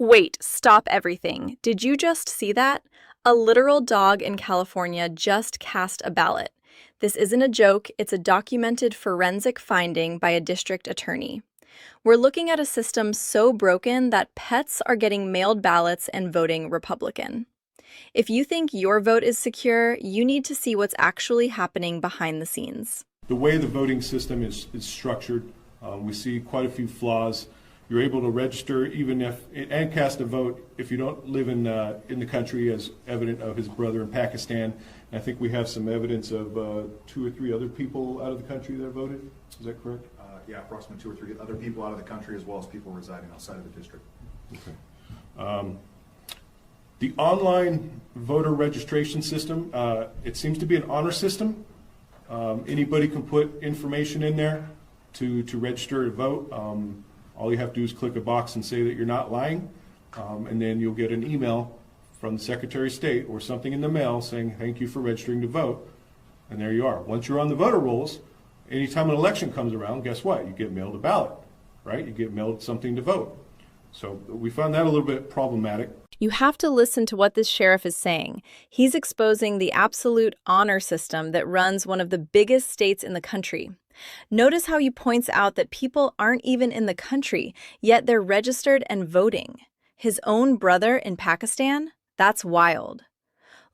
Wait, stop everything. Did you just see that? A literal dog in California just cast a ballot. This isn't a joke, it's a documented forensic finding by a district attorney. We're looking at a system so broken that pets are getting mailed ballots and voting Republican. If you think your vote is secure, you need to see what's actually happening behind the scenes. The way the voting system is structured, we see quite a few flaws. You're able to register even if and cast a vote if you don't live in the country, as evident of his brother in Pakistan. And I think we have some evidence of 2 or 3 other people out of the country that voted. Is that correct? Yeah, approximately 2 or 3 other people out of the country, as well as people residing outside of the district. Okay. The online voter registration system, it seems to be an honor system. Anybody can put information in there to register to vote. All you have to do is click a box and say that you're not lying, and then you'll get an email from the Secretary of State or something in the mail saying thank you for registering to vote, and there you are. Once you're on the voter rolls, anytime an election comes around, guess what? You get mailed a ballot, right? You get mailed something to vote. So we found that a little bit problematic. You have to listen to what this sheriff is saying. He's exposing the absolute honor system that runs one of the biggest states in the country. Notice how he points out that people aren't even in the country, yet they're registered and voting. His own brother in Pakistan? That's wild.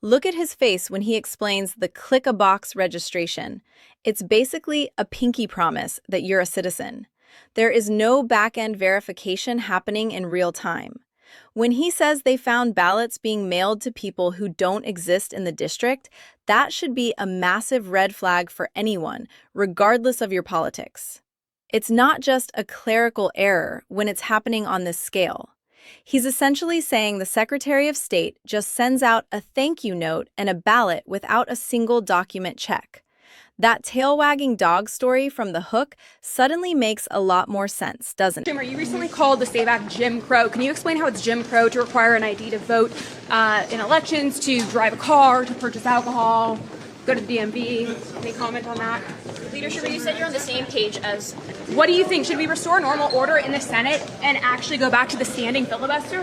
Look at his face when he explains the click-a-box registration. It's basically a pinky promise that you're a citizen. There is no back-end verification happening in real time. When he says they found ballots being mailed to people who don't exist in the district, that should be a massive red flag for anyone, regardless of your politics. It's not just a clerical error when it's happening on this scale. He's essentially saying the Secretary of State just sends out a thank you note and a ballot without a single document check. That tail-wagging dog story from The Hook suddenly makes a lot more sense, doesn't it? Schumer, you recently called the SAVE Act Jim Crow. Can you explain how it's Jim Crow to require an ID to vote in elections, to drive a car, to purchase alcohol, go to the DMV? Any comment on that? Leader Schumer, you said you're on the same page as... What do you think? Should we restore normal order in the Senate and actually go back to the standing filibuster?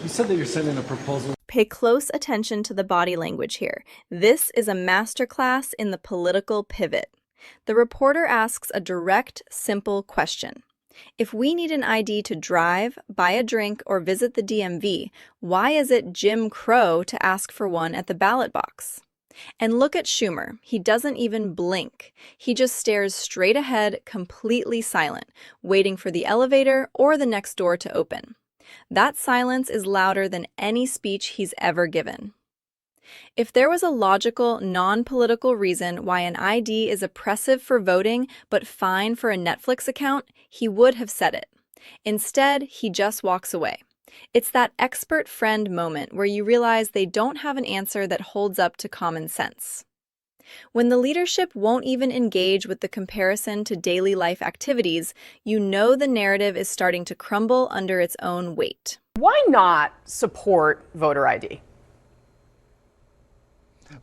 You said that you're sending a proposal. Pay close attention to the body language here. This is a masterclass in the political pivot. The reporter asks a direct, simple question. If we need an ID to drive, buy a drink, or visit the DMV, why is it Jim Crow to ask for one at the ballot box? And look at Schumer. He doesn't even blink. He just stares straight ahead, completely silent, waiting for the elevator or the next door to open. That silence is louder than any speech he's ever given. If there was a logical, non-political reason why an ID is oppressive for voting but fine for a Netflix account, he would have said it. Instead, he just walks away. It's that expert friend moment where you realize they don't have an answer that holds up to common sense. When the leadership won't even engage with the comparison to daily life activities, you know the narrative is starting to crumble under its own weight. Why not support voter ID?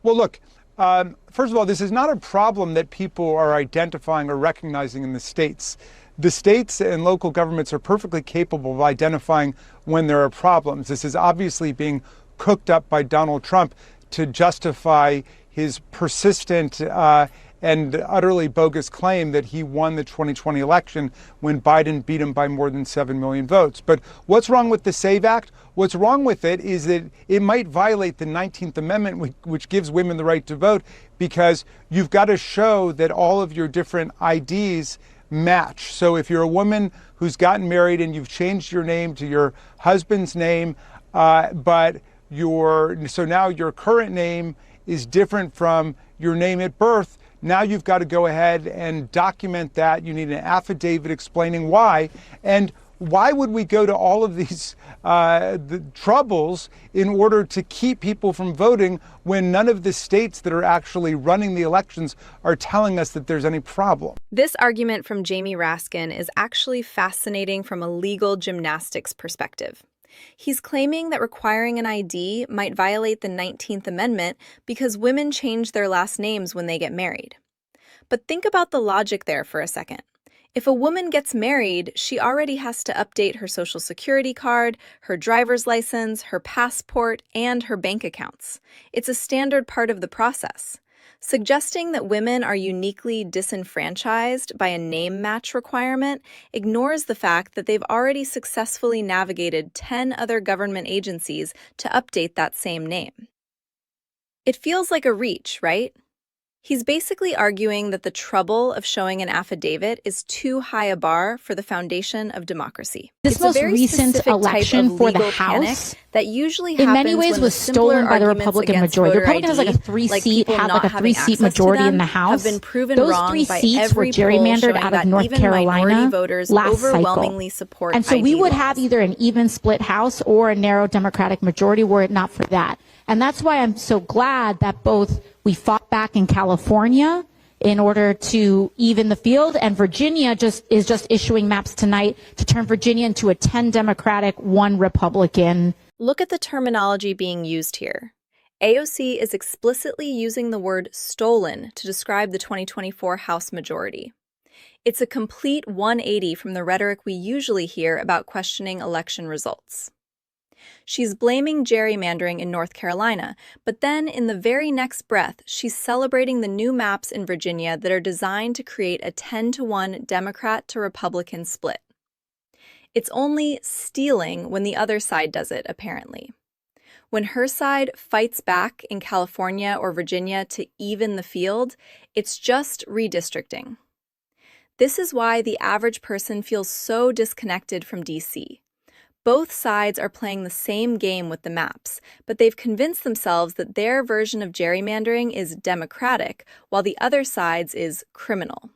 Well, look, first of all, this is not a problem that people are identifying or recognizing in the states. The states and local governments are perfectly capable of identifying when there are problems. This is obviously being cooked up by Donald Trump to justify his persistent and utterly bogus claim that he won the 2020 election when Biden beat him by more than 7 million votes. But what's wrong with the SAVE Act? What's wrong with it is that it might violate the 19th Amendment, which gives women the right to vote, because you've got to show that all of your different IDs match. So if you're a woman who's gotten married and you've changed your name to your husband's name, but so now your current name is different from your name at birth, now you've got to go ahead and document that. You need an affidavit explaining why. And why would we go to all of these the troubles in order to keep people from voting when none of the states that are actually running the elections are telling us that there's any problem? This argument from Jamie Raskin is actually fascinating from a legal gymnastics perspective. He's claiming that requiring an ID might violate the 19th Amendment because women change their last names when they get married. But think about the logic there for a second. If a woman gets married, she already has to update her social security card, her driver's license, her passport, and her bank accounts. It's a standard part of the process. Suggesting that women are uniquely disenfranchised by a name match requirement ignores the fact that they've already successfully navigated 10 other government agencies to update that same name. It feels like a reach, right? He's basically arguing that the trouble of showing an affidavit is too high a bar for the foundation of democracy. This It's a most very recent specific election type of for the legal House, panic that usually in many happens ways when was the simpler stolen by the arguments Republican against majority. The voter Republican has like a ID, three-seat, people had not like a having three-seat access to majority in them, the House. have been proven Those wrong three by seats were every poll gerrymandered showing out of that North even minority Carolina voters last overwhelmingly cycle. support And so we ID would laws. have either an even split House or a narrow Democratic majority were it not for that. And that's why I'm so glad that both we fought back in California in order to even the field, and Virginia is just issuing maps tonight to turn Virginia into a 10 Democratic, 1 Republican. Look at the terminology being used here. AOC is explicitly using the word stolen to describe the 2024 House majority. It's a complete 180 from the rhetoric we usually hear about questioning election results. She's blaming gerrymandering in North Carolina, but then in the very next breath, she's celebrating the new maps in Virginia that are designed to create a 10-to-1 Democrat to Republican split. It's only stealing when the other side does it, apparently. When her side fights back in California or Virginia to even the field, it's just redistricting. This is why the average person feels so disconnected from DC. Both sides are playing the same game with the maps, but they've convinced themselves that their version of gerrymandering is democratic, while the other side's is criminal.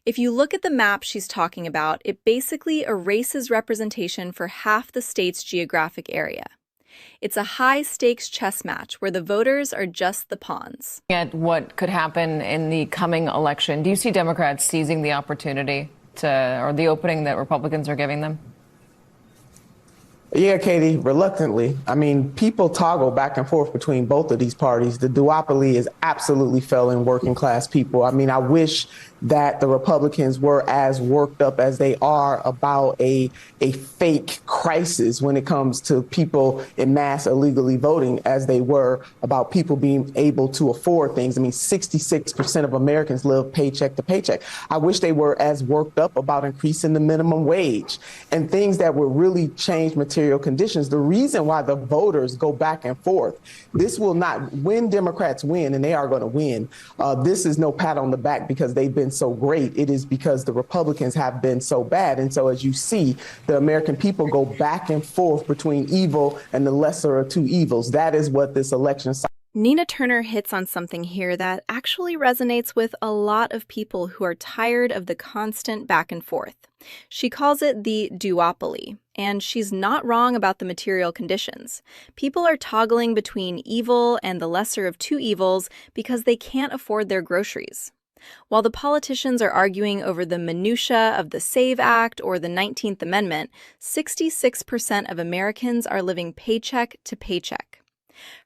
If you look at the map she's talking about, it basically erases representation for half the state's geographic area. It's a high-stakes chess match where the voters are just the pawns. At what could happen in the coming election, do you see Democrats seizing the opportunity or the opening that Republicans are giving them? Yeah, Katie, reluctantly. I mean, people toggle back and forth between both of these parties. The duopoly is absolutely failing working class people. I mean, I wish that the Republicans were as worked up as they are about a fake crisis when it comes to people in mass illegally voting as they were about people being able to afford things. I mean, 66% of Americans live paycheck to paycheck. I wish they were as worked up about increasing the minimum wage and things that would really change material conditions. The reason why the voters go back and forth, this will not, when Democrats win, and they are going to win, this is no pat on the back because they've been so great. It is because the Republicans have been so bad. And so as you see, the American people go back and forth between evil and the lesser of two evils. That is what this election. Nina Turner hits on something here that actually resonates with a lot of people who are tired of the constant back and forth. She calls it the duopoly, and she's not wrong about the material conditions. People are toggling between evil and the lesser of two evils because they can't afford their groceries. While the politicians are arguing over the minutiae of the SAVE Act or the 19th Amendment, 66% of Americans are living paycheck to paycheck.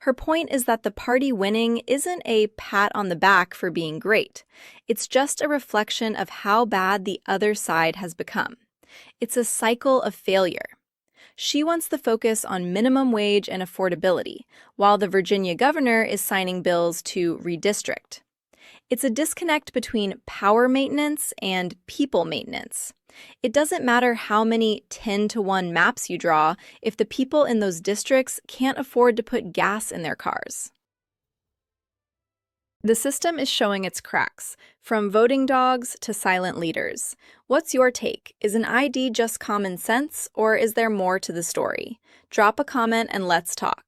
Her point is that the party winning isn't a pat on the back for being great. It's just a reflection of how bad the other side has become. It's a cycle of failure. She wants the focus on minimum wage and affordability, while the Virginia governor is signing bills to redistrict. It's a disconnect between power maintenance and people maintenance. It doesn't matter how many 10-to-1 maps you draw if the people in those districts can't afford to put gas in their cars. The system is showing its cracks, from voting dogs to silent leaders. What's your take? Is an ID just common sense, or is there more to the story? Drop a comment and let's talk.